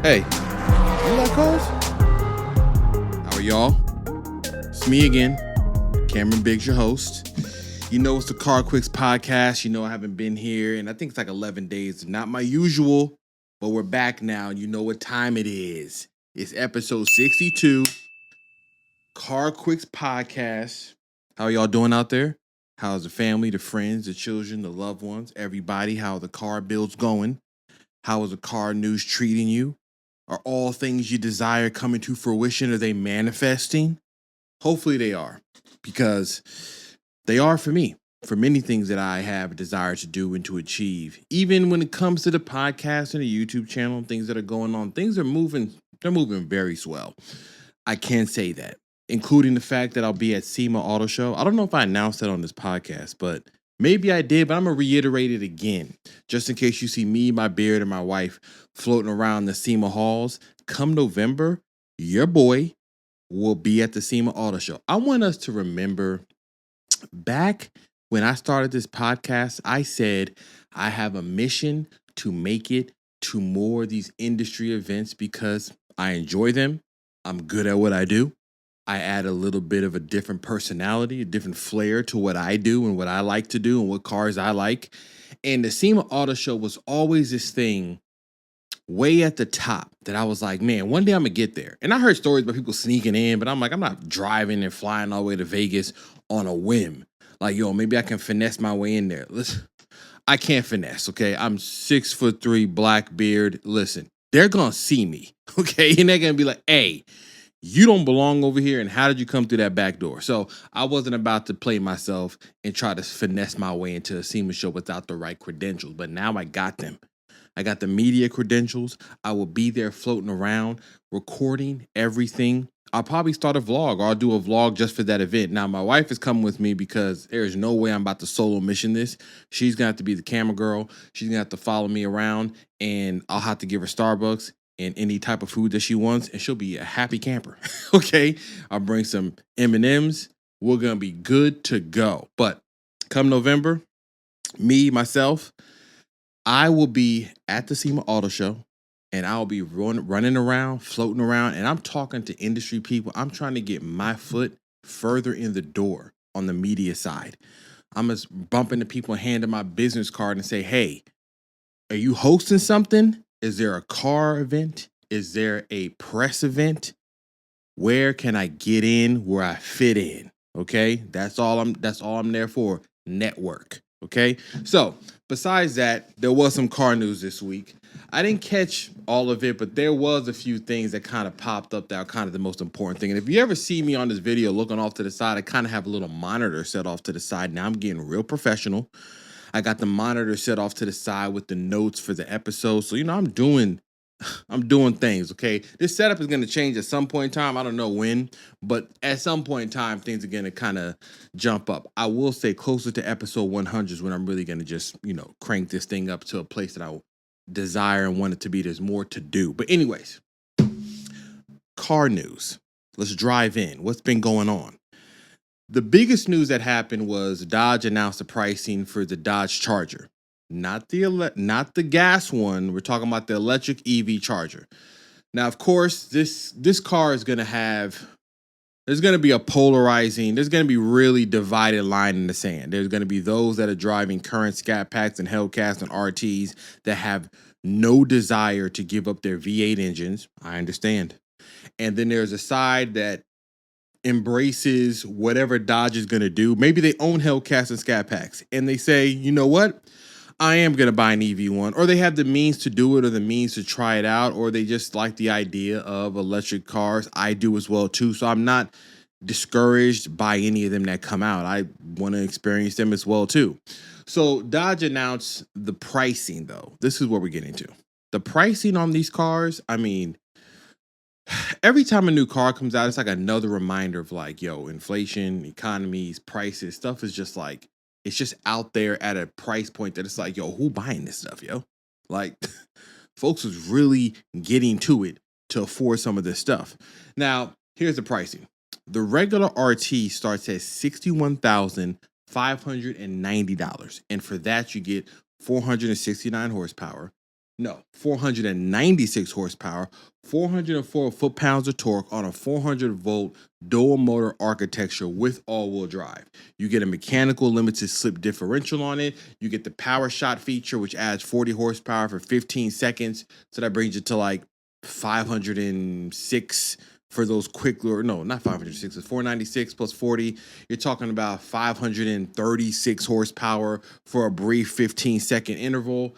Hey, you like cars? How are y'all? It's me again, Cameron Biggs, your host. You know it's the CarQuicks podcast. You know I haven't been here, and I think it's like 11 days. Not my usual, but we're back now. You know what time it is. It's episode 62, CarQuicks podcast. How are y'all doing out there? How's the family, the friends, the children, the loved ones, everybody? How are the car builds going? How is the car news treating you? Are all things you desire coming to fruition? Are they manifesting? Hopefully they are, because they are for me, for many things that I have a desire to do and to achieve. Even when it comes to the podcast and the YouTube channel, things that are going on, things are moving, they're moving very swell. I can say that, including the fact that I'll be at SEMA Auto Show. I don't know if I announced that on this podcast, but maybe I did, but I'm going to reiterate it again, just in case you see me, my beard, and my wife floating around the SEMA halls. Come November, your boy will be at the SEMA Auto Show. I want us to remember back when I started this podcast, I said I have a mission to make it to more of these industry events because I enjoy them. I'm good at what I do. I add a little bit of a different personality, a different flair to what I do and what I like to do and what cars I like. And the SEMA Auto Show was always this thing way at the top that I was like, man, one day I'm going to get there. And I heard stories about people sneaking in, but I'm like, I'm not driving and flying all the way to Vegas on a whim. Like, yo, maybe I can finesse my way in there. Listen, I can't finesse, okay? I'm 6'3", black beard. Listen, they're going to see me, okay? And they're going to be like, hey, you don't belong over here, and how did you come through that back door? So I wasn't about to play myself and try to finesse my way into a SEMA show without the right credentials, but now I got them. I got the media credentials. I will be there floating around, recording everything. I'll probably start a vlog, or I'll do a vlog just for that event. Now, my wife is coming with me because there's no way I'm about to solo mission this. She's going to have to be the camera girl. She's going to have to follow me around, and I'll have to give her Starbucks and any type of food that she wants, and she'll be a happy camper. Okay? I'll bring some M&Ms. We're going to be good to go. But come November, myself, I will be at the SEMA Auto Show, and I'll be running around, floating around, and I'm talking to industry people. I'm trying to get my foot further in the door on the media side. I'm just bumping into people, handing my business card and say, hey, are you hosting something? Is there a car event? Is there a press event? Where can I get in where I fit in? Okay? That's all I'm there for. Network. Okay? So, besides that, there was some car news this week. I didn't catch all of it, but there was a few things that kind of popped up that are kind of the most important thing. And if you ever see me on this video looking off to the side, I kind of have a little monitor set off to the side. Now I'm getting real professional. I got the monitor set off to the side with the notes for the episode. So, I'm doing things, okay? This setup is going to change at some point in time. I don't know when, but at some point in time, things are going to kind of jump up. I will say closer to episode 100 is when I'm really going to just, crank this thing up to a place that I desire and want it to be. There's more to do. But anyways, car news. Let's drive in. What's been going on? The biggest news that happened was Dodge announced the pricing for the Dodge Charger. Not the gas one. We're talking about the electric EV Charger. Now, of course, this car is going to there's going to be there's going to be really divided line in the sand. There's going to be those that are driving current Scat Packs and Hellcats and RTs that have no desire to give up their V8 engines. I understand. And then there's a side that embraces whatever Dodge is going to do. Maybe they own Hellcats and Scat Packs, and they say, you know what? I am going to buy an EV one, or they have the means to do it or the means to try it out, or they just like the idea of electric cars. I do as well, too. So I'm not discouraged by any of them that come out. I want to experience them as well, too. So Dodge announced the pricing, though. This is what we're getting to. The pricing on these cars, I mean, every time a new car comes out, it's like another reminder of like, yo, inflation, economies, prices, stuff is just like, it's just out there at a price point that it's like, yo, who buying this stuff, yo? Like, folks was really getting to it to afford some of this stuff. Now, here's the pricing. The regular RT starts at $61,590. And for that, you get 469 horsepower, No, 496 horsepower, 404 foot-pounds of torque on a 400-volt dual motor architecture with all-wheel drive. You get a mechanical limited slip differential on it. You get the power shot feature, which adds 40 horsepower for 15 seconds. So that brings you to like 506 for those quick lure. No, not 506. It's 496 plus 40. You're talking about 536 horsepower for a brief 15-second interval.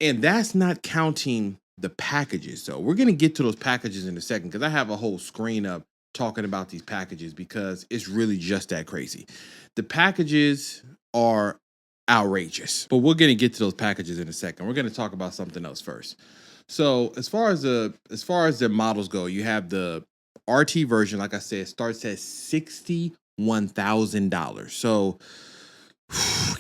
And that's not counting the packages. So we're going to get to those packages in a second because I have a whole screen up talking about these packages because it's really just that crazy. The packages are outrageous, but we're going to get to those packages in a second. We're going to talk about something else first. So as far as the models go, you have the RT version, like I said, starts at $61,000. So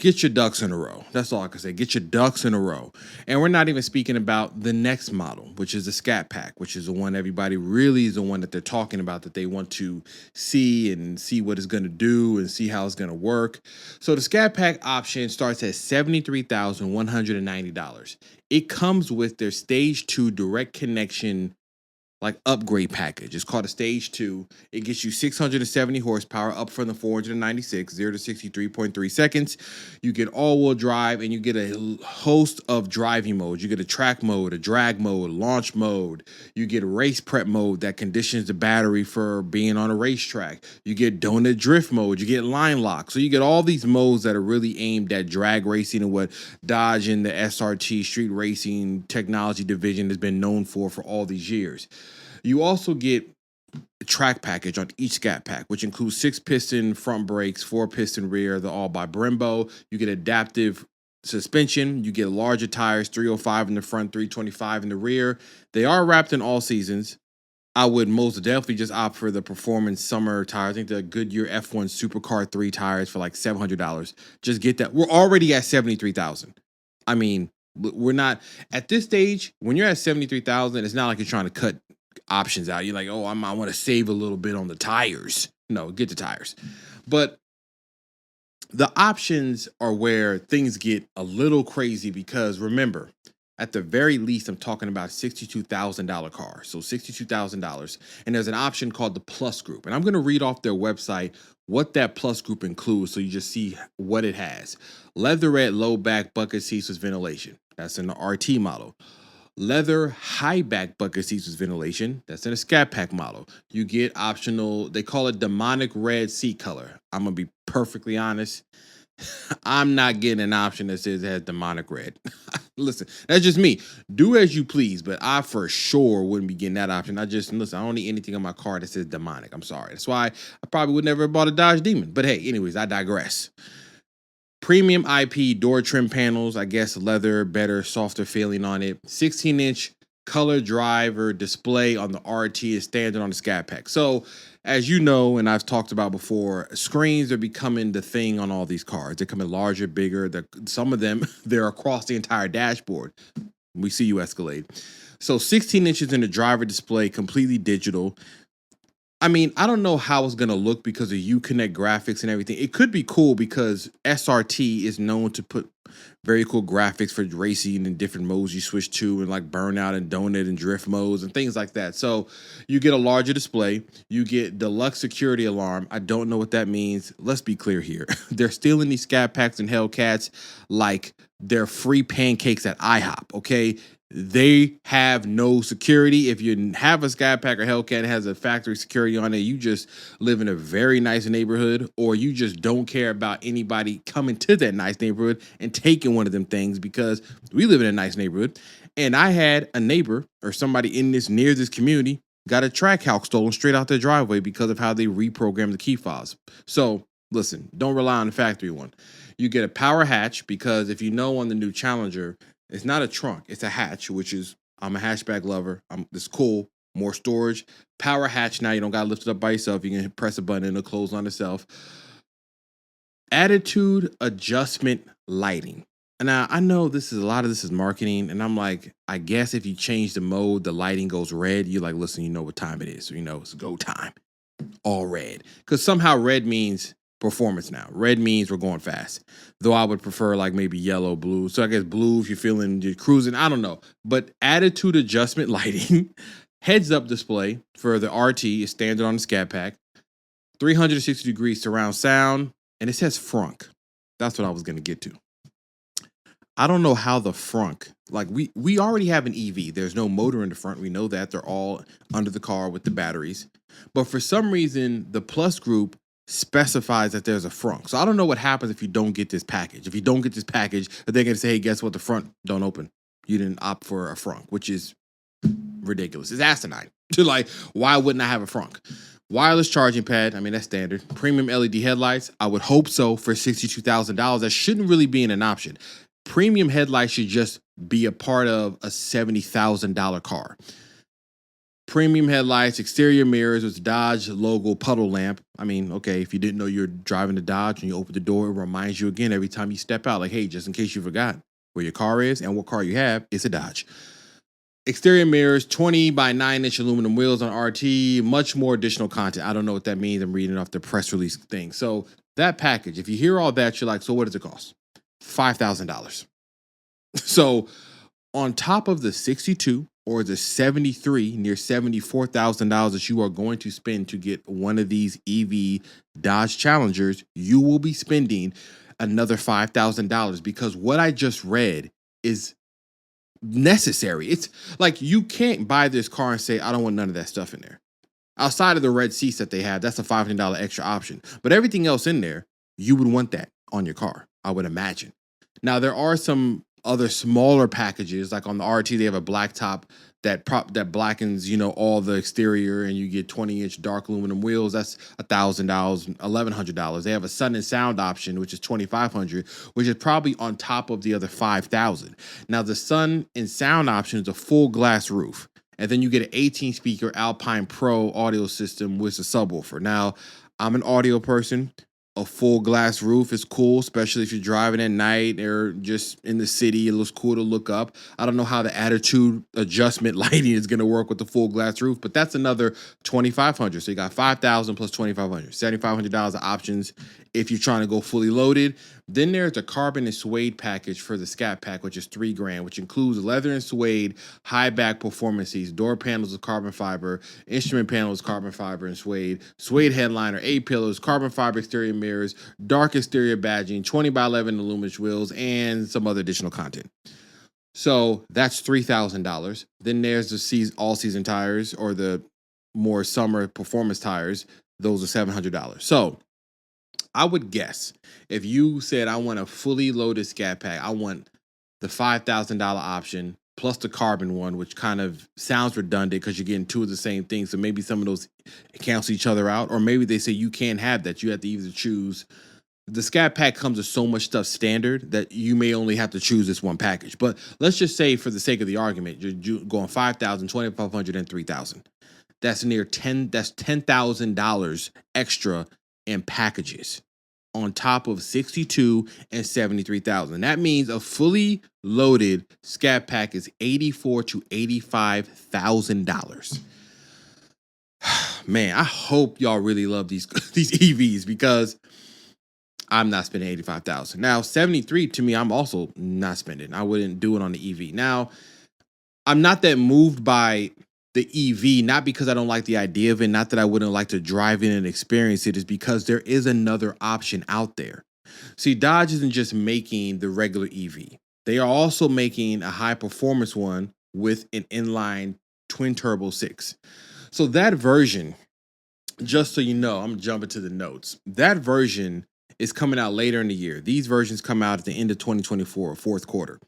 get your ducks in a row. That's all I can say. Get your ducks in a row. And we're not even speaking about the next model, which is the Scat Pack, which is the one everybody really is the one that they're talking about, that they want to see and see what it's going to do and see how it's going to work. So the Scat Pack option starts at $73,190. It comes with their Stage 2 direct connection like upgrade package. It's called a Stage 2. It gets you 670 horsepower up from the 496, 0 to 63.3 seconds. You get all-wheel drive, and you get a host of driving modes. You get a track mode, a drag mode, launch mode. You get a race prep mode that conditions the battery for being on a racetrack. You get donut drift mode. You get line lock. So you get all these modes that are really aimed at drag racing and what Dodge and the SRT street racing technology division has been known for all these years. You also get a track package on each Scat Pack, which includes 6-piston front brakes, 4-piston rear. They're all by Brembo. You get adaptive suspension. You get larger tires, 305 in the front, 325 in the rear. They are wrapped in all seasons. I would most definitely just opt for the performance summer tires. I think the Goodyear F1 Supercar 3 tires for like $700. Just get that. We're already at $73,000. I mean, we're not at this stage. When you're at $73,000, it's not like you're trying to cut options out. You're like, oh, I want to save a little bit on the tires. No, get the tires. But the options are where things get a little crazy because remember, at the very least, I'm talking about $62,000 car. So $62,000. And there's an option called the Plus Group. And I'm going to read off their website what that Plus Group includes so you just see what it has. Leatherette low back bucket seats with ventilation. That's in the RT model. Leather high back bucket seats with ventilation. That's in a Scat Pack model. You get optional, they call it demonic red seat color. I'm going to be perfectly honest. I'm not getting an option that says it has demonic red. Listen, that's just me. Do as you please, but I for sure wouldn't be getting that option. I don't need anything on my car that says demonic. I'm sorry. That's why I probably would never have bought a Dodge Demon. But hey, anyways, I digress. Premium IP door trim panels, I guess leather, better, softer feeling on it. 16-inch color driver display on the RT is standard on the Scat Pack. So, as you know, and I've talked about before, screens are becoming the thing on all these cars. They're coming larger, bigger. Some of them, they're across the entire dashboard. We see you Escalade. So 16 inches in the driver display, completely digital. I mean, I don't know how it's going to look because of Uconnect graphics and everything. It could be cool because SRT is known to put very cool graphics for racing and different modes you switch to, and like burnout and donut and drift modes and things like that. So you get a larger display. You get deluxe security alarm. I don't know what that means. Let's be clear here. They're stealing these Scat Packs and Hellcats like they're free pancakes at IHOP, okay? They have no security. If you have a Scat Pack or Hellcat that has a factory security on it, you just live in a very nice neighborhood, or you just don't care about anybody coming to that nice neighborhood and taking one of them things, because we live in a nice neighborhood. And I had a neighbor or somebody near this community got a track house stolen straight out their driveway because of how they reprogrammed the key fobs. So listen, don't rely on the factory one. You get a power hatch because if you know on the new Challenger, it's not a trunk, it's a hatch, which is, I'm a hatchback lover. It's cool, more storage. Power hatch now, you don't gotta lift it up by yourself. You can press a button and it'll close on itself. Attitude adjustment lighting. Now, I know a lot of this is marketing, and I'm like, I guess if you change the mode, the lighting goes red. You're like, listen, you know what time it is. So you know it's go time. All red. Because somehow red means performance now. Red means we're going fast. Though I would prefer like maybe yellow, blue. So I guess blue if you're cruising. I don't know. But attitude adjustment lighting, heads up display for the RT is standard on the Scat Pack. 360 degrees surround sound, and it says frunk. That's what I was going to get to. I don't know how the frunk, like we already have an EV. There's no motor in the front. We know that. They're all under the car with the batteries. But for some reason, the Plus group specifies that there's a frunk. So I don't know what happens if you don't get this package. If you don't get this package, they're going to say, hey, guess what? The front don't open. You didn't opt for a frunk, which is ridiculous. It's asinine. Like, why wouldn't I have a frunk? Wireless charging pad, I mean, that's standard. Premium LED headlights, I would hope so for $62,000. That shouldn't really be an option. Premium headlights should just be a part of a $70,000 car. Premium headlights, exterior mirrors with Dodge logo puddle lamp. I mean, okay, if you didn't know you're driving the Dodge and you open the door, it reminds you again every time you step out, like, hey, just in case you forgot where your car is and what car you have, it's a Dodge. Exterior mirrors, 20 by 9-inch aluminum wheels on RT, much more additional content. I don't know what that means. I'm reading off the press release thing. So that package, if you hear all that, you're like, so what does it cost? $5,000. So on top of the 62 or the 73, near $74,000 that you are going to spend to get one of these EV Dodge Challengers, you will be spending another $5,000 because what I just read is necessary. It's like you can't buy this car and say, I don't want none of that stuff in there. Outside of the red seats that they have, that's a $500 extra option. But everything else in there, you would want that on your car, I would imagine. Now, there are some other smaller packages, like on the RT, they have a black top that blackens, all the exterior, and you get 20-inch dark aluminum wheels. That's $1,000, $1,100. They have a sun and sound option, which is $2,500, which is probably on top of the other $5,000. Now, the sun and sound option is a full glass roof, and then you get an 18-speaker Alpine Pro audio system with a subwoofer. Now, I'm an audio person. A full glass roof is cool, especially if you're driving at night or just in the city. It looks cool to look up. I don't know how the attitude adjustment lighting is going to work with the full glass roof, but that's another $2,500. So you got $5,000 plus $2,500, $7,500 of options if you're trying to go fully loaded. Then there's a carbon and suede package for the Scat Pack, which is $3,000, which includes leather and suede, high back performance seats, door panels of carbon fiber, instrument panels, carbon fiber and suede headliner, A-pillows, carbon fiber exterior mirrors, dark exterior badging, 20 by 11 aluminum wheels, and some other additional content. So that's $3,000. Then there's the all-season tires or the more summer performance tires. Those are $700. So I would guess if you said, I want a fully loaded Scat Pack, I want the $5,000 option plus the carbon one, which kind of sounds redundant because you're getting two of the same things. So maybe some of those cancel each other out, or maybe they say you can't have that. You have to either choose. The Scat Pack comes with so much stuff standard that you may only have to choose this one package. But let's just say, for the sake of the argument, you're going $5,000, $2,500, and $3,000. That's that's $10,000 extra in packages on top of 62 and 73,000. That means a fully loaded Scat Pack is $84,000 to $85,000. Man, I hope y'all really love these EVs because I'm not spending $85,000. Now, 73 to me, I'm also not spending. I wouldn't do it on the EV. Now, I'm not that moved by the EV, not because I don't like the idea of it, not that I wouldn't like to drive in and experience it, is because there is another option out there. See, Dodge isn't just making the regular EV. They are also making a high performance one with an inline twin turbo 6. So that version, just so you know, I'm jumping to the notes. That version is coming out later in the year. These versions come out at the end of 2024, fourth quarter.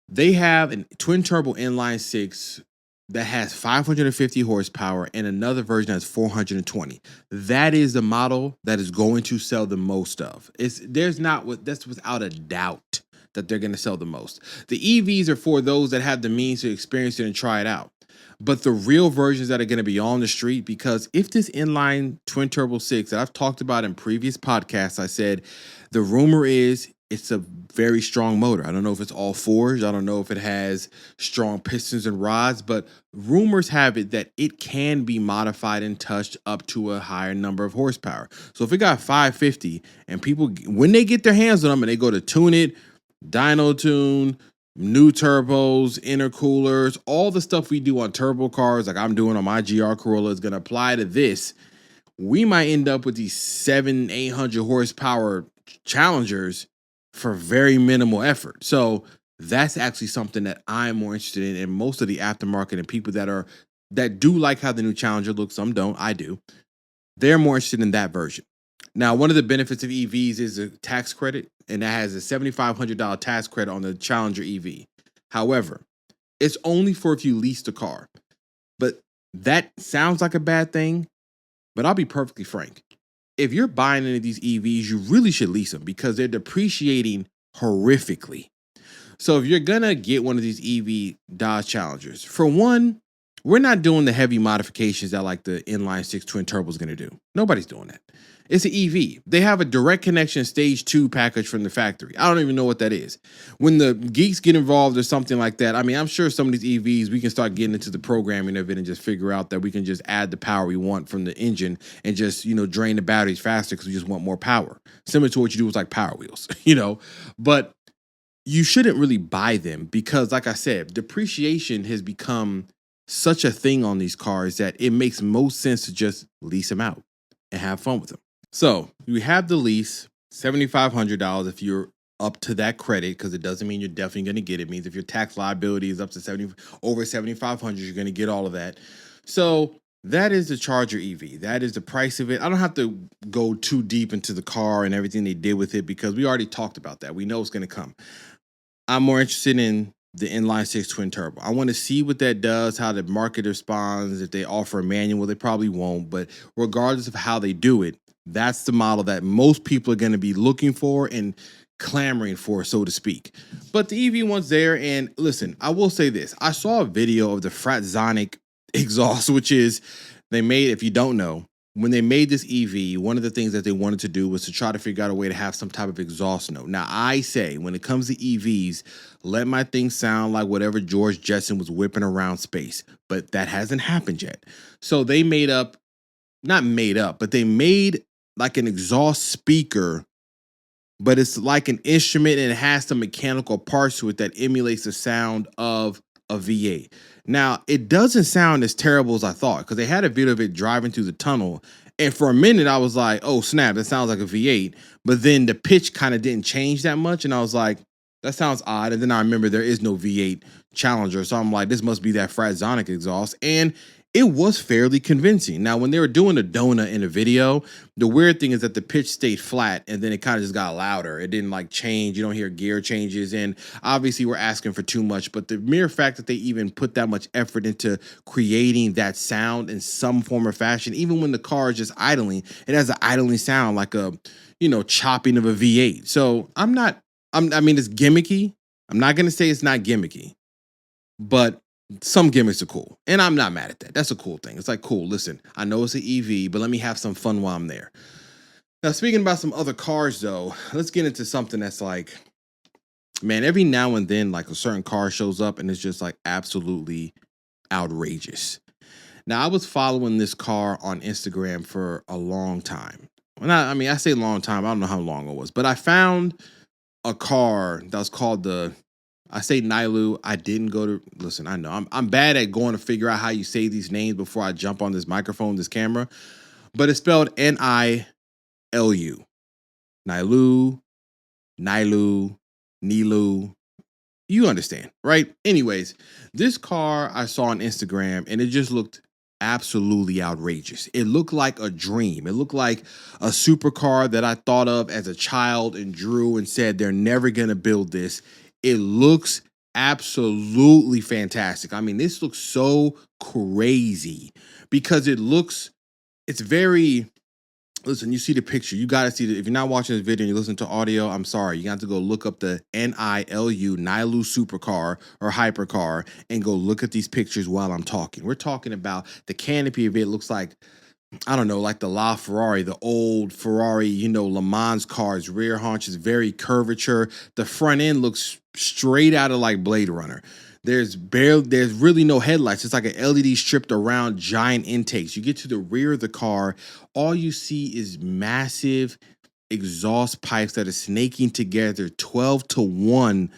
They have a twin turbo inline 6 that has 550 horsepower and another version that's 420. That is the model that is going to sell the most of. That's without a doubt that they're going to sell the most. The EVs are for those that have the means to experience it and try it out. But the real versions that are going to be on the street, because if this inline twin turbo 6 that I've talked about in previous podcasts, I said the rumor is it's a very strong motor. I don't know if it's all forged. I don't know if it has strong pistons and rods, but rumors have it that it can be modified and touched up to a higher number of horsepower. So if it got 550 and people, when they get their hands on them and they go to tune it, dyno tune, new turbos, intercoolers, all the stuff we do on turbo cars, like I'm doing on my GR Corolla, is going to apply to this. We might end up with these 700-800 horsepower Challengers for very minimal effort. So that's actually something that I'm more interested in. And most of the aftermarket and people that do like how the new Challenger looks, some don't, I do, they're more interested in that version. Now, one of the benefits of EVs is a tax credit, and that has a $7,500 tax credit on the Challenger EV. However, it's only for if you lease the car. But that sounds like a bad thing, but I'll be perfectly frank. If you're buying any of these EVs, you really should lease them because they're depreciating horrifically. So if you're going to get one of these EV Dodge Challengers, for one, we're not doing the heavy modifications that like the inline six twin turbo is going to do. Nobody's doing that. It's an EV. They have a direct connection stage 2 package from the factory. I don't even know what that is. When the geeks get involved or something like that, I mean, I'm sure some of these EVs, we can start getting into the programming of it and just figure out that we can just add the power we want from the engine and just, drain the batteries faster because we just want more power. Similar to what you do with like Power Wheels, But you shouldn't really buy them because, like I said, depreciation has become such a thing on these cars that it makes most sense to just lease them out and have fun with them. So you have the lease, $7,500 if you're up to that credit, because it doesn't mean you're definitely going to get it. It means if your tax liability is up to over $7,500, you're going to get all of that. So that is the Charger EV. That is the price of it. I don't have to go too deep into the car and everything they did with it because we already talked about that. We know it's going to come. I'm more interested in the inline six twin turbo. I want to see what that does, how the market responds. If they offer a manual, they probably won't. But regardless of how they do it, that's the model that most people are going to be looking for and clamoring for, so to speak. But the EV one's there. And listen, I will say this. I saw a video of the Fratzonic exhaust, which is they made, if you don't know, when they made this EV, one of the things that they wanted to do was to try to figure out a way to have some type of exhaust note. Now, I say when it comes to EVs, let my thing sound like whatever George Jetson was whipping around space. But that hasn't happened yet. So they not made up, but they made like an exhaust speaker, but it's like an instrument and it has some mechanical parts to it that emulates the sound of a V8. Now, it doesn't sound as terrible as I thought because they had a video of it driving through the tunnel. And for a minute, I was like, oh, snap, that sounds like a V8. But then the pitch kind of didn't change that much. And I was like, that sounds odd. And then I remember there is no V8 Challenger. So I'm like, this must be that Fratzonic exhaust. And it was fairly convincing. Now, when they were doing the donut in the video, the weird thing is that the pitch stayed flat and then it kind of just got louder. It didn't like change. You don't hear gear changes. And obviously we're asking for too much, but the mere fact that they even put that much effort into creating that sound in some form or fashion, even when the car is just idling, it has an idling sound like a, chopping of a V8. So I mean, it's gimmicky. I'm not going to say it's not gimmicky, but some gimmicks are cool. And I'm not mad at that. That's a cool thing. It's like, cool, listen, I know it's an EV, but let me have some fun while I'm there. Now, speaking about some other cars, though, let's get into something that's like, man, every now and then, like a certain car shows up and it's just like absolutely outrageous. Now, I was following this car on Instagram for a long time. I say long time. I don't know how long it was, but I found a car that was called I say NILU. I didn't go to listen. I know I'm bad at going to figure out how you say these names before I jump on this microphone, this camera, but it's spelled NILU. NILU, NILU. You understand, right? Anyways, this car I saw on Instagram and it just looked absolutely outrageous. It looked like a dream. It looked like a supercar that I thought of as a child and drew and said they're never going to build this. It looks absolutely fantastic. I mean, this looks so crazy because it's very, listen, you see the picture. You got to see if you're not watching this video and you listen to audio, I'm sorry. You got to go look up the NILU Supercar or Hypercar and go look at these pictures while I'm talking. We're talking about the canopy of it looks like I don't know, like the La Ferrari, the old Ferrari, Le Mans cars. Rear haunch is very curvature. The front end looks straight out of like Blade Runner. There's really no headlights. It's like an LED stripped around giant intakes. You get to the rear of the car, all you see is massive exhaust pipes that are snaking together 12 to 1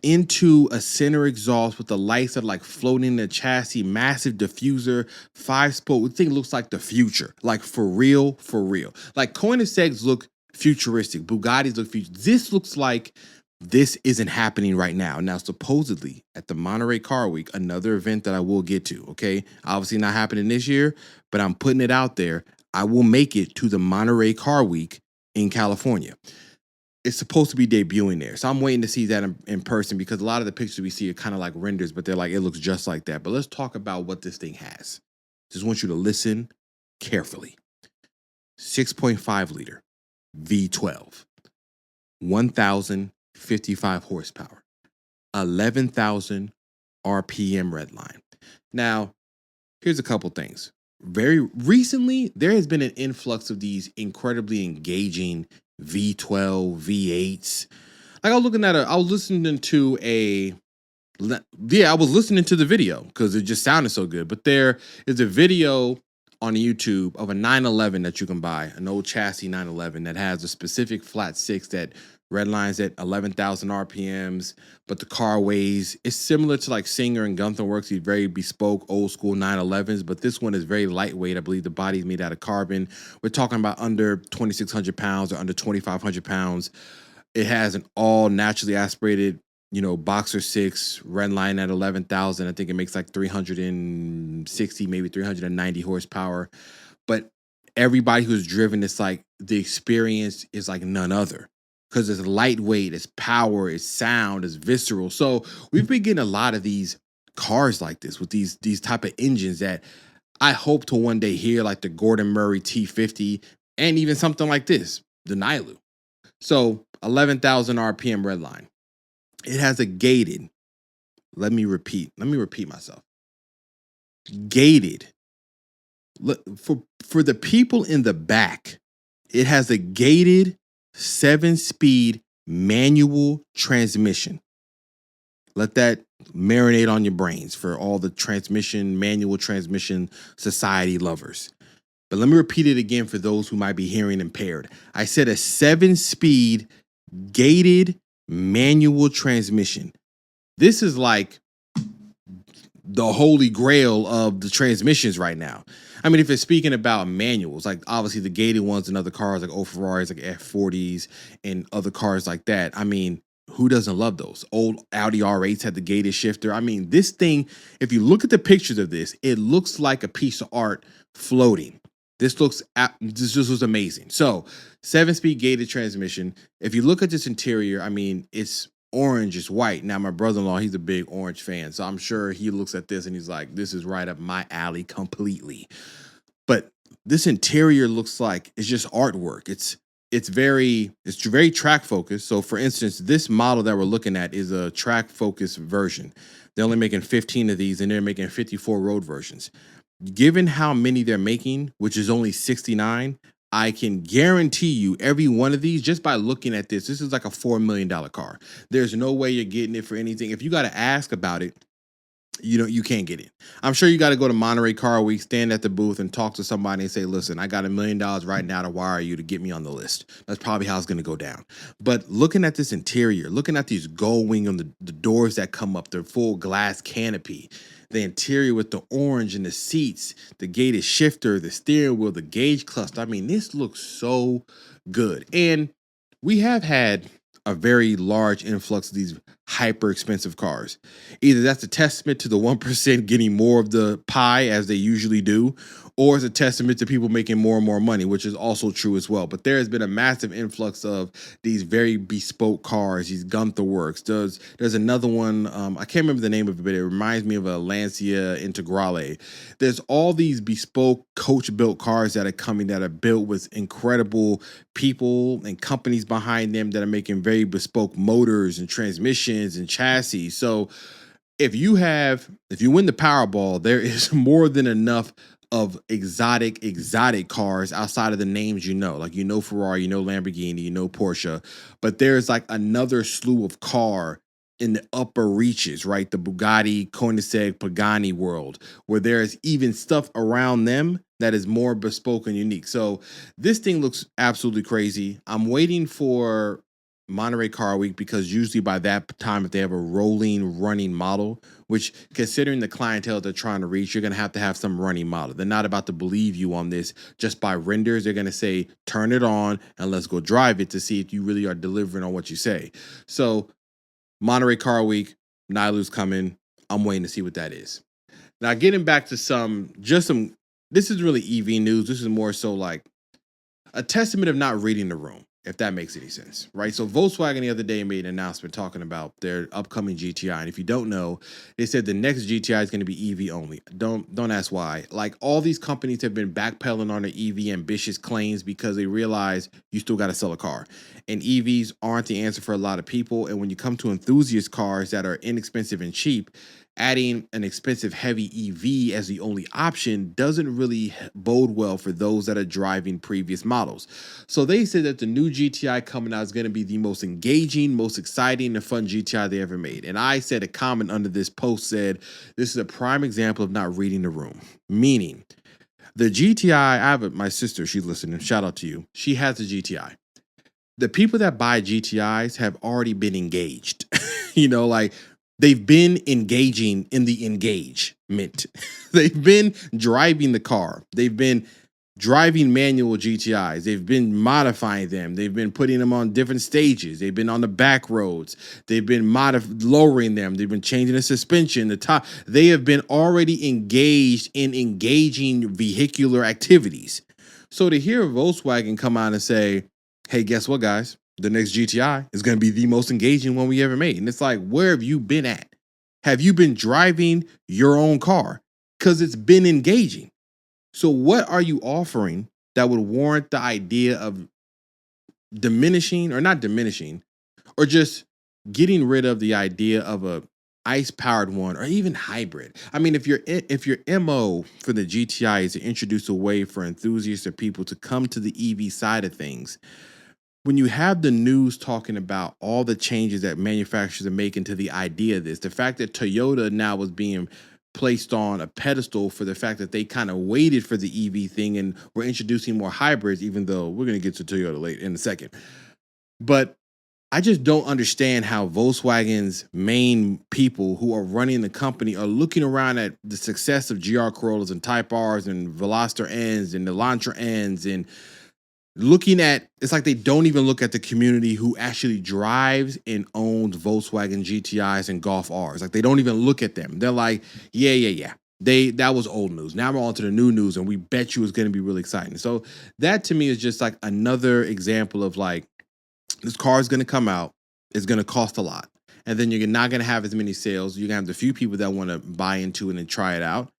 into a center exhaust with the lights that are like floating in the chassis, massive diffuser, 5-spoke. The thing looks like the future, like for real, for real. Like Koenigsegg's look futuristic, Bugattis look future. This looks like this isn't happening right now. Now, supposedly at the Monterey Car Week, another event that I will get to, okay? Obviously not happening this year, but I'm putting it out there. I will make it to the Monterey Car Week in California. It's supposed to be debuting there. So I'm waiting to see that in person, because a lot of the pictures we see are kind of like renders, but they're like, it looks just like that. But let's talk about what this thing has. Just want you to listen carefully. 6.5 liter V12, 1,055 horsepower, 11,000 RPM redline. Now, here's a couple things. Very recently, there has been an influx of these incredibly engaging V12, V8s. Like I was listening to the video because it just sounded so good. But there is a video on YouTube of a 911 that you can buy, an old chassis 911 that has a specific flat six that redlines at 11,000 RPMs, but the car weighs, it's similar to like Singer and Gunther Works, these very bespoke old school 911s, but this one is very lightweight. I believe the body's made out of carbon. We're talking about under 2,600 pounds or under 2,500 pounds. It has an all naturally aspirated, boxer six, redline at 11,000. I think it makes like 360, maybe 390 horsepower. But everybody who's driven this, like the experience is like none other. Because it's lightweight, it's power, it's sound, it's visceral. So we've been getting a lot of these cars like this with these type of engines that I hope to one day hear, like the Gordon Murray T50 and even something like this, the NILU. So 11,000 RPM redline. It has a gated, let me repeat myself. Gated. Look, for the people in the back, it has a gated 7-speed manual transmission. Let that marinate on your brains for all the manual transmission society lovers. But let me repeat it again for those who might be hearing impaired. I said a 7-speed gated manual transmission. This is like the holy grail of the transmissions right now. I mean, if it's speaking about manuals, like obviously the gated ones and other cars like old Ferraris, like F40s and other cars like that. I mean, who doesn't love those? Old Audi R8s had the gated shifter. I mean, this thing, if you look at the pictures of this, it looks like a piece of art floating. This just was amazing. So 7-speed gated transmission. If you look at this interior, I mean, it's orange is white. Now, my brother-in-law, he's a big orange fan, so I'm sure he looks at this and he's like, this is right up my alley completely. But this interior looks like it's just artwork. It's very track focused. So for instance, this model that we're looking at is a track focused version. They're only making 15 of these and they're making 54 road versions. Given how many they're making, which is only 69, I can guarantee you every one of these, just by looking at this is like a $4 million car. There's no way you're getting it for anything. If you got to ask about it, you can't get it. I'm sure you got to go to Monterey Car Week, stand at the booth and talk to somebody and say, listen, I got $1 million right now to wire you to get me on the list. That's probably how it's going to go down. But looking at this interior, looking at these gold wing on the doors that come up, the full glass canopy, the interior with the orange and the seats, the gated shifter, the steering wheel, the gauge cluster. I mean, this looks so good. And we have had a very large influx of these hyper expensive cars. Either that's a testament to the 1% getting more of the pie as they usually do, or it's a testament to people making more and more money, which is also true as well. But there has been a massive influx of these very bespoke cars, these Gunther Works. There's another one, I can't remember the name of it, but it reminds me of a Lancia Integrale. There's all these bespoke coach-built cars that are coming that are built with incredible people and companies behind them that are making very bespoke motors and transmissions and chassis. So if you win the Powerball, there is more than enough of exotic cars outside of the names like Ferrari, Lamborghini, Porsche, but there's like another slew of car in the upper reaches, right? The Bugatti, Koenigsegg, Pagani world, where there's even stuff around them that is more bespoke and unique. So this thing looks absolutely crazy. I'm waiting for Monterey Car Week because usually by that time, if they have a running model, which considering the clientele they're trying to reach, you're going to have some running model. They're not about to believe you on this just by renders. They're going to say, turn it on and let's go drive it to see if you really are delivering on what you say. So Monterey Car Week, NILU's coming. I'm waiting to see what that is. Now, getting back to this is really EV news. This is more so like a testament of not reading the room, if that makes any sense, right? So Volkswagen the other day made an announcement talking about their upcoming GTi. And if you don't know, they said the next GTi is going to be EV only. Don't ask why. Like all these companies have been backpedaling on their EV ambitious claims because they realize you still got to sell a car. And EVs aren't the answer for a lot of people. And when you come to enthusiast cars that are inexpensive and cheap, adding an expensive heavy EV as the only option doesn't really bode well for those that are driving previous models. So they said that the new GTi coming out is going to be the most engaging, most exciting, and fun GTi they ever made. And I said a comment under this post said, this is a prime example of not reading the room. Meaning, the GTi, I have my sister, she's listening, shout out to you. She has a GTi. The people that buy GTIs have already been engaged. Like they've been engaging in the engagement. They've been driving the car. They've been driving manual GTIs. They've been modifying them. They've been putting them on different stages. They've been on the back roads. They've been lowering them. They've been changing the suspension, the top. They have been already engaged in engaging vehicular activities. So to hear Volkswagen come out and say, hey, guess what, guys? The next GTi is going to be the most engaging one we ever made. And it's like, where have you been at? Have you been driving your own car? Because it's been engaging. So what are you offering that would warrant the idea of diminishing, or not diminishing, or just getting rid of the idea of a ICE-powered one or even hybrid? I mean, if your MO for the GTi is to introduce a way for enthusiasts or people to come to the EV side of things, when you have the news talking about all the changes that manufacturers are making to the idea of this, the fact that Toyota now was being placed on a pedestal for the fact that they kind of waited for the EV thing and were introducing more hybrids, even though we're going to get to Toyota late in a second. But I just don't understand how Volkswagen's main people who are running the company are looking around at the success of GR Corollas and Type Rs and Veloster Ns and Elantra Ns and looking at, it's like they don't even look at the community who actually drives and owns Volkswagen GTIs and Golf Rs. Like they don't even look at them. They're like, yeah. That was old news. Now we're on to the new news, and we bet you it's going to be really exciting. So that to me is just like another example of like, this car is going to come out. It's going to cost a lot. And then you're not going to have as many sales. You're going to have the few people that want to buy into it and try it out.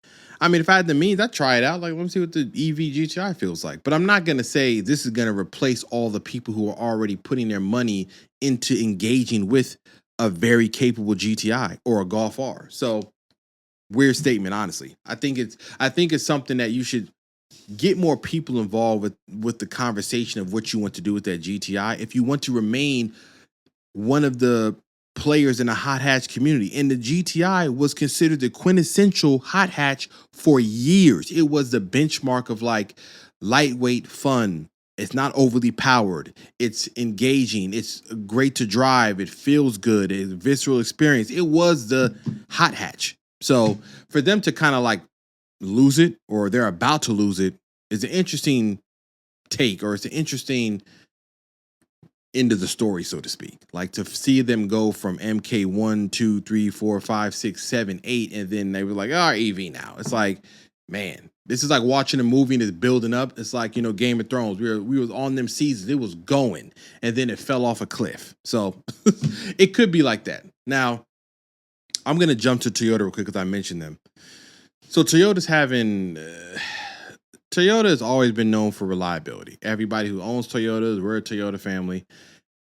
I mean, if I had the means, I'd try it out. Like, let me see what the EV GTi feels like. But I'm not going to say this is going to replace all the people who are already putting their money into engaging with a very capable GTi or a Golf R. So, weird statement, honestly. I think it's something that you should get more people involved with the conversation of what you want to do with that GTi. If you want to remain one of the players in the hot hatch community. And the GTi was considered the quintessential hot hatch for years. It was the benchmark of like lightweight fun. It's not overly powered. It's engaging. It's great to drive. It feels good. It's a visceral experience. It was the hot hatch. So for them to kind of like lose it, or they're about to lose it, is an interesting take, or it's an interesting end of the story, so to speak. Like to see them go from MK 1, 2, 3, 4, 5, 6, 7, 8, and then they were like, EV now. It's like, man, this is like watching a movie and it's building up. It's like, Game of Thrones. We was on them seasons. It was going, and then it fell off a cliff. So it could be like that. Now, I'm going to jump to Toyota real quick because I mentioned them. So Toyota has always been known for reliability. Everybody who owns Toyotas, we're a Toyota family.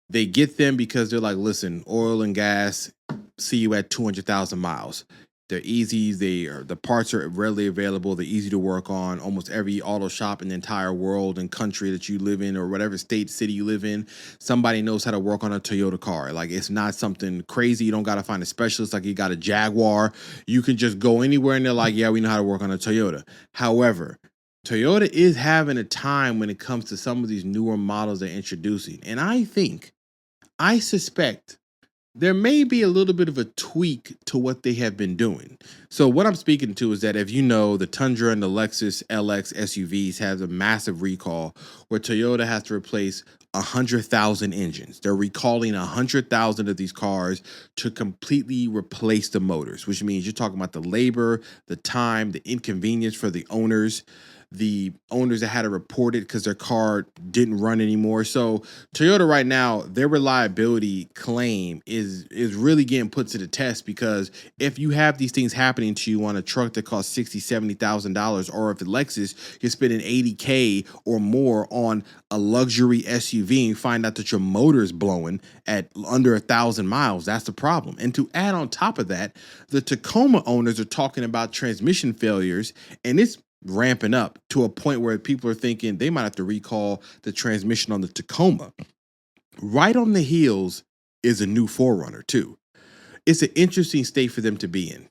They get them because they're like, listen, oil and gas, see you at 200,000 miles. They're easy. The parts are readily available. They're easy to work on. Almost every auto shop in the entire world and country that you live in, or whatever state, city you live in, somebody knows how to work on a Toyota car. Like, it's not something crazy. You don't got to find a specialist like you got a Jaguar. You can just go anywhere and they're like, yeah, we know how to work on a Toyota. However, Toyota is having a time when it comes to some of these newer models they're introducing. And I suspect there may be a little bit of a tweak to what they have been doing. So what I'm speaking to is that, if you know, the Tundra and the Lexus LX SUVs have a massive recall where Toyota has to replace 100,000 engines. They're recalling 100,000 of these cars to completely replace the motors, which means you're talking about the labor, the time, the inconvenience for the owners that had to report it because their car didn't run anymore. So Toyota right now, their reliability claim is really getting put to the test, because if you have these things happening to you on a truck that costs $60,000-$70,000, or if the Lexus, you're spending $80K or more on a luxury SUV and you find out that your motor is blowing at under 1,000 miles, that's the problem. And to add on top of that, the Tacoma owners are talking about transmission failures, and it's ramping up to a point where people are thinking they might have to recall the transmission on the Tacoma. Right on the heels is a new 4Runner too. It's an interesting state for them to be in.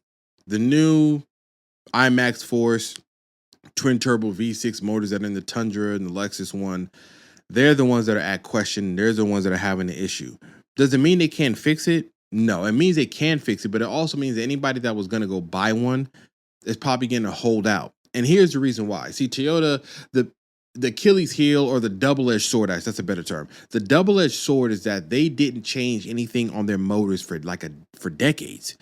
The new IMAX Force twin turbo V6 motors that are in the Tundra and the Lexus one, they're the ones that are at question. They're the ones that are having the issue. Does it mean they can't fix it? No, it means they can fix it, but it also means that anybody that was going to go buy one is probably going to hold out. And here's the reason why. See, Toyota, the Achilles heel, or the double-edged sword, that's a better term. The double-edged sword is that they didn't change anything on their motors for decades.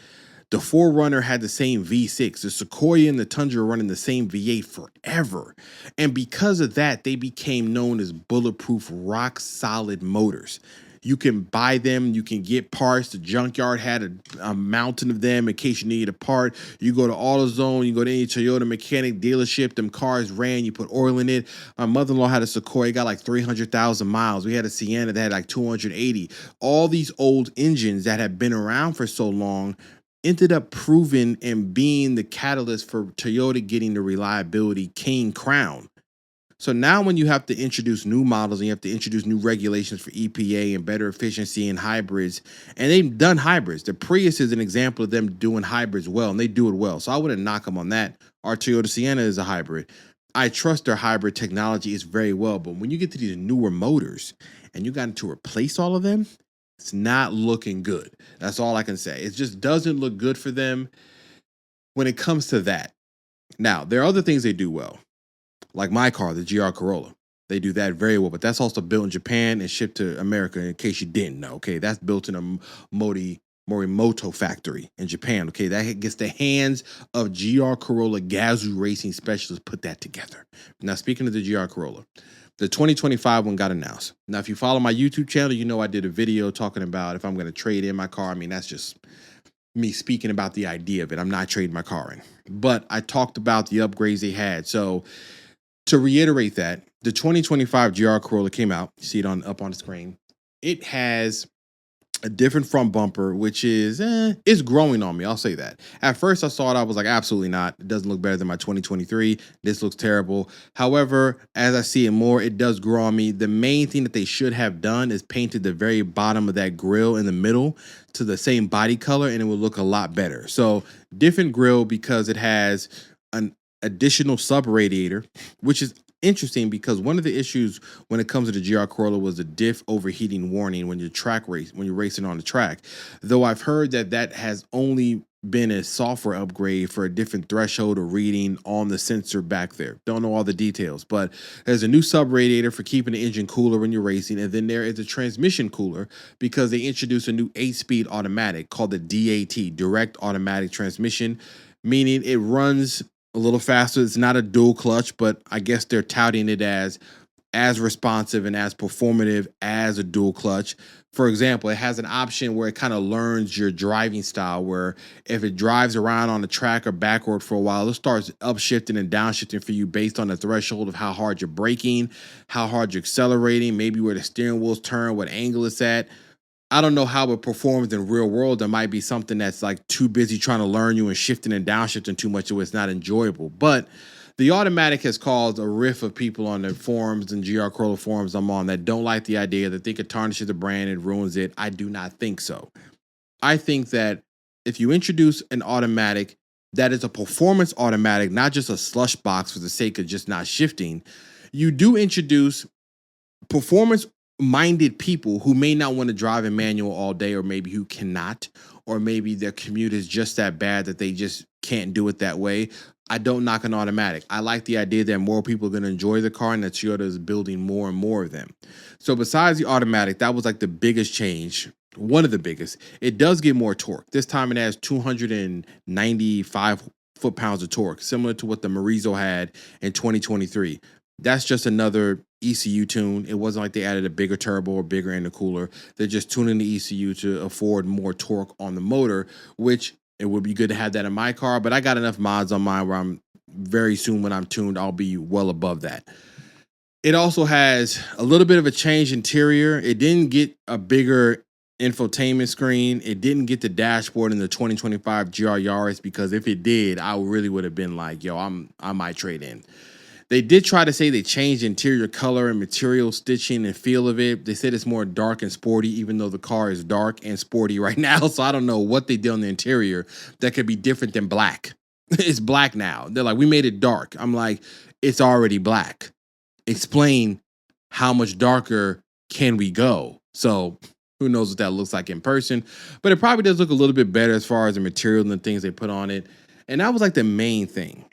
The 4Runner had the same V6. The Sequoia and the Tundra are running the same V8 forever. And because of that, they became known as bulletproof, rock-solid motors. You can buy them. You can get parts. The junkyard had a mountain of them in case you needed a part. You go to AutoZone. You go to any Toyota mechanic dealership. Them cars ran. You put oil in it. My mother-in-law had a Sequoia, got like 300,000 miles. We had a Sienna that had like 280. All these old engines that had been around for so long ended up proving and being the catalyst for Toyota getting the reliability king crown. So now when you have to introduce new models and you have to introduce new regulations for EPA and better efficiency in hybrids, and they've done hybrids. The Prius is an example of them doing hybrids well, and they do it well. So I wouldn't knock them on that. Our Toyota Sienna is a hybrid. I trust their hybrid technology is very well, but when you get to these newer motors and you got to replace all of them, it's not looking good. That's all I can say. It just doesn't look good for them when it comes to that. Now, there are other things they do well. Like my car, the GR Corolla. They do that very well, but that's also built in Japan and shipped to America, in case you didn't know. Okay, that's built in a Morimoto factory in Japan. Okay, that gets the hands of GR Corolla Gazoo Racing specialists put that together. Now, speaking of the GR Corolla, the 2025 one got announced. Now, if you follow my YouTube channel, you know I did a video talking about if I'm going to trade in my car. I mean, that's just me speaking about the idea of it. I'm not trading my car in, but I talked about the upgrades they had. So to reiterate that, the 2025 GR Corolla came out. You see it up on the screen. It has a different front bumper, which is it's growing on me. I'll say that. At first I saw it, I was like, absolutely not. It doesn't look better than my 2023. This looks terrible. However, as I see it more, it does grow on me. The main thing that they should have done is painted the very bottom of that grille in the middle to the same body color, and it will look a lot better. So different grille, because it has an additional sub radiator, which is interesting because one of the issues when it comes to the GR Corolla was the diff overheating warning when you're racing on the track. Though I've heard that has only been a software upgrade for a different threshold of reading on the sensor back there. Don't know all the details, but there's a new sub radiator for keeping the engine cooler when you're racing, and then there is a transmission cooler because they introduced a new 8-speed automatic called the DAT, direct automatic transmission, meaning it runs a little faster. It's not a dual clutch, but I guess they're touting it as responsive and as performative as a dual clutch. For example, it has an option where it kind of learns your driving style, where if it drives around on the track or backward for a while, it starts upshifting and downshifting for you based on the threshold of how hard you're braking, how hard you're accelerating, maybe where the steering wheel's turn, what angle it's at. I don't know how it performs in real world. There might be something that's like too busy trying to learn you and shifting and downshifting too much, so it's not enjoyable. But the automatic has caused a riff of people on the forums and GR Corolla forums I'm on that don't like the idea, that think it tarnishes the brand and ruins it. I do not think so. I think that if you introduce an automatic that is a performance automatic, not just a slush box for the sake of just not shifting, you do introduce performance minded people who may not want to drive a manual all day, or maybe who cannot, or maybe their commute is just that bad that they just can't do it that way. I don't knock an automatic. I like the idea that more people are going to enjoy the car and that Toyota is building more and more of them. So besides the automatic, that was like the biggest change. One of the biggest. It does get more torque. This time it has 295 foot-pounds of torque, similar to what the Morizo had in 2023. That's just another ECU tune. It wasn't like they added a bigger turbo or bigger intercooler. They're just tuning the ECU to afford more torque on the motor, which it would be good to have that in my car, but I got enough mods on mine where I'm very soon, when I'm tuned, I'll be well above that. It also has a little bit of a change interior. It didn't get a bigger infotainment screen. It didn't get the dashboard in the 2025 GR Yaris, because if it did, I really would have been like, yo, I might trade in. They did try to say they changed interior color and material stitching and feel of it. They said it's more dark and sporty, even though the car is dark and sporty right now. So I don't know what they did on the interior that could be different than black. It's black now. They're like, we made it dark. I'm like, it's already black. Explain how much darker can we go? So who knows what that looks like in person, but it probably does look a little bit better as far as the material and the things they put on it. And that was like the main thing.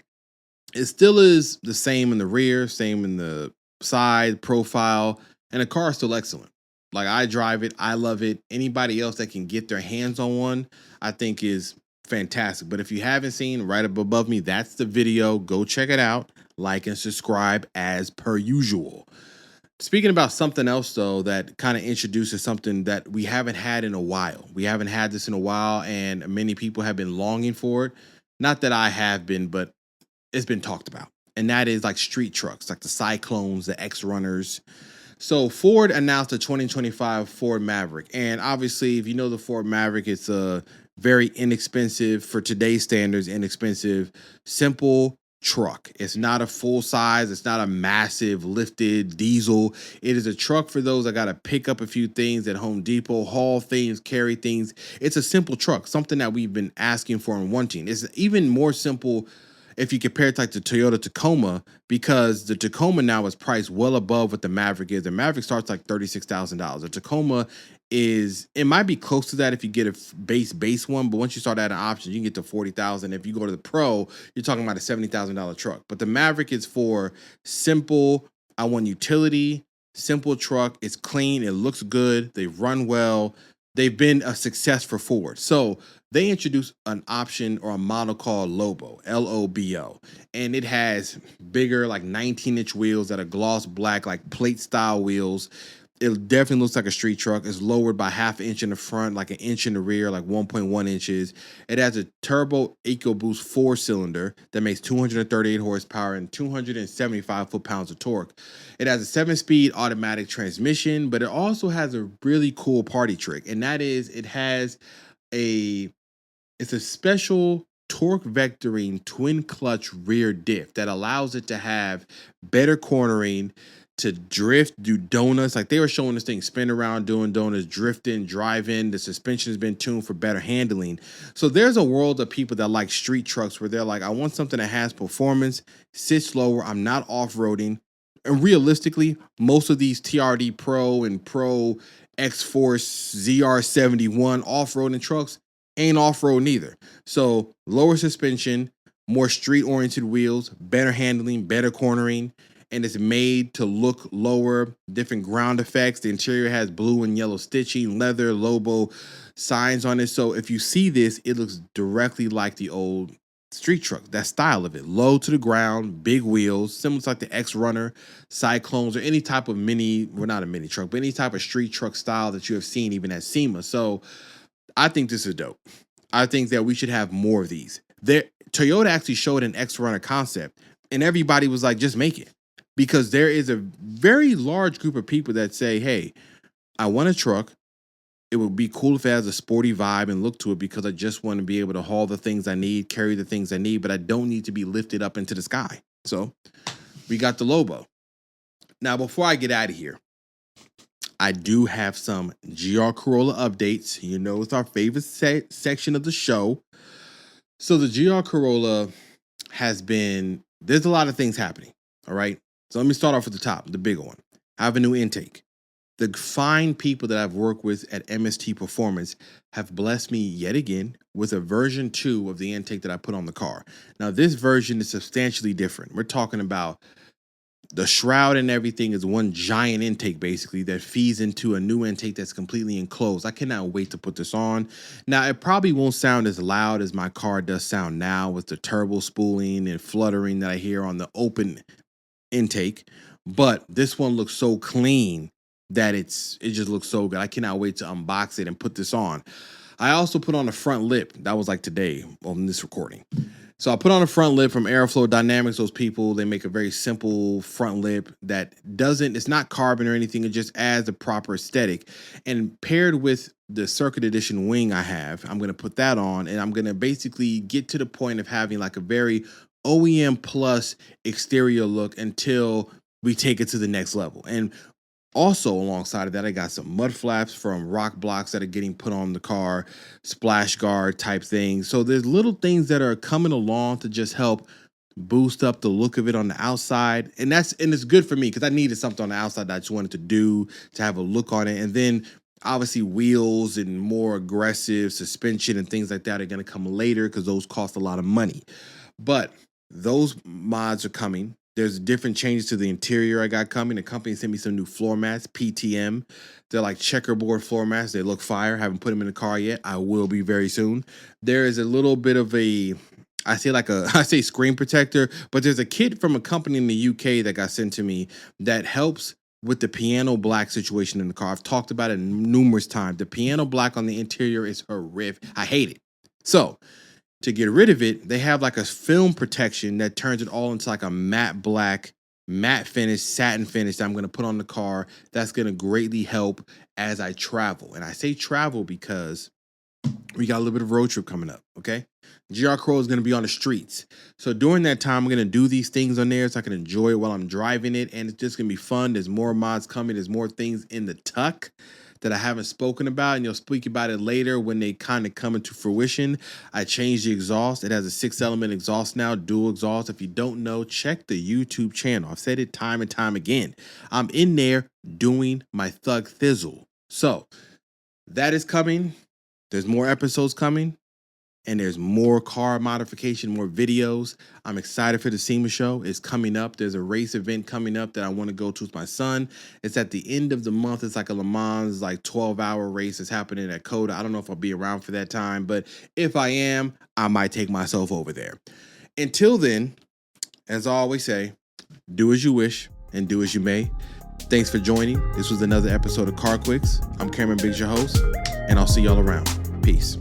It still is the same in the rear, same in the side profile, and the car is still excellent. Like, I drive it, I love it. Anybody else that can get their hands on one, I think is fantastic. But if you haven't seen, right up above me, that's the video. Go check it out. Like and subscribe as per usual. Speaking about something else, though, that kind of introduces something that we haven't had in a while. We haven't had this in a while, and many people have been longing for it. Not that I have been, but it's been talked about. And that is like street trucks, like the Cyclones, the X-Runners. So Ford announced the 2025 Ford Maverick. And obviously, if you know the Ford Maverick, it's a very inexpensive, for today's standards, inexpensive, simple truck. It's not a full size. It's not a massive lifted diesel. It is a truck for those that got to pick up a few things at Home Depot, haul things, carry things. It's a simple truck, something that we've been asking for and wanting. It's even more simple if you compare it to like the Toyota Tacoma, because the Tacoma now is priced well above what the Maverick is. The Maverick starts like $36,000. The Tacoma it might be close to that if you get a base one, but once you start adding options, you can get to $40,000. If you go to the Pro, you're talking about a $70,000 truck. But the Maverick is for simple, I want utility, simple truck. It's clean, it looks good, they run well. They've been a success for Ford. So they introduced an option or a model called Lobo, Lobo, and it has bigger, like 19-inch wheels that are gloss black, like plate style wheels. It definitely looks like a street truck. It's lowered by half an inch in the front, like an inch in the rear, like 1.1 inches. It has a turbo EcoBoost 4-cylinder that makes 238 horsepower and 275 foot-pounds of torque. It has a 7-speed automatic transmission, but it also has a really cool party trick, and that is it's a special torque vectoring twin clutch rear diff that allows it to have better cornering, to drift, do donuts. Like, they were showing this thing spin around, doing donuts, drifting, driving. The suspension has been tuned for better handling. So there's a world of people that like street trucks where they're like, I want something that has performance, sits lower, I'm not off-roading. And realistically, most of these TRD Pro and Pro X-Force ZR71 off-roading trucks ain't off-road neither. So lower suspension, more street-oriented wheels, better handling, better cornering, and it's made to look lower, different ground effects. The interior has blue and yellow stitching, leather, Lobo signs on it. So if you see this, it looks directly like the old street truck, that style of it. Low to the ground, big wheels, similar to like the X-Runner, Cyclones, or any type of not a mini truck, but any type of street truck style that you have seen even at SEMA. So I think this is dope. I think that we should have more of these. Toyota actually showed an X-Runner concept, and everybody was like, just make it. Because there is a very large group of people that say, hey, I want a truck it would be cool if it has a sporty vibe and look to it, because I just want to be able to haul the things I need, carry the things I need, but I don't need to be lifted up into the sky. So we got the Lobo. Now, before I get out of here, I do have some GR Corolla updates. You know, it's our favorite section of the show. So the GR Corolla there's a lot of things happening. All right. So let me start off at the top, the bigger one. I have a new intake. The fine people that I've worked with at MST Performance have blessed me yet again with a version 2 of the intake that I put on the car. Now, this version is substantially different. We're talking about the shroud and everything is one giant intake, basically, that feeds into a new intake that's completely enclosed. I cannot wait to put this on. Now, it probably won't sound as loud as my car does sound now with the turbo spooling and fluttering that I hear on the open intake, but this one looks so clean that it just looks so good. I cannot wait to unbox it and put this on. I also put on a front lip. That was like today on this recording. So I put on a front lip from Airflow Dynamics. Those people, they make a very simple front lip that it's not carbon or anything. It just adds a proper aesthetic. And paired with the Circuit Edition wing I have, I'm going to put that on, and I'm going to basically get to the point of having like a very OEM plus exterior look until we take it to the next level. And also alongside of that, I got some mud flaps from rock blocks that are getting put on the car, splash guard type things. So there's little things that are coming along to just help boost up the look of it on the outside. And it's good for me because I needed something on the outside that I just wanted to have a look on it. And then obviously wheels and more aggressive suspension and things like that are going to come later because those cost a lot of money. But those mods are coming. There's different changes to the interior I got coming. The company sent me some new floor mats, PTM. They're like checkerboard floor mats. They look fire. Haven't put them in the car yet. I will be very soon. There is a little bit of I say screen protector, but there's a kit from a company in the UK that got sent to me that helps with the piano black situation in the car. I've talked about it numerous times. The piano black on the interior is horrific. I hate it. So to get rid of it, they have like a film protection that turns it all into like a matte black, matte finish, satin finish that I'm going to put on the car. That's going to greatly help as I travel. And I say travel because we got a little bit of road trip coming up, okay? GR Corolla is going to be on the streets. So during that time, I'm going to do these things on there so I can enjoy it while I'm driving it. And it's just going to be fun. There's more mods coming. There's more things in the tuck that I haven't spoken about, and you'll speak about it later when they kind of come into fruition. I changed the exhaust. It has a 6-element exhaust now, dual exhaust. If you don't know, check the YouTube channel. I've said it time and time again. I'm in there doing my thug thizzle. So that is coming. There's more episodes coming, and there's more car modification, more videos. I'm excited for the SEMA show. It's coming up. There's a race event coming up that I want to go to with my son. It's at the end of the month. It's like a Le Mans, like 12-hour race. It's happening at COTA. I don't know if I'll be around for that time, but if I am, I might take myself over there. Until then, as I always say, do as you wish and do as you may. Thanks for joining. This was another episode of CarQuicks. I'm Cameron Biggs, your host, and I'll see y'all around. Peace.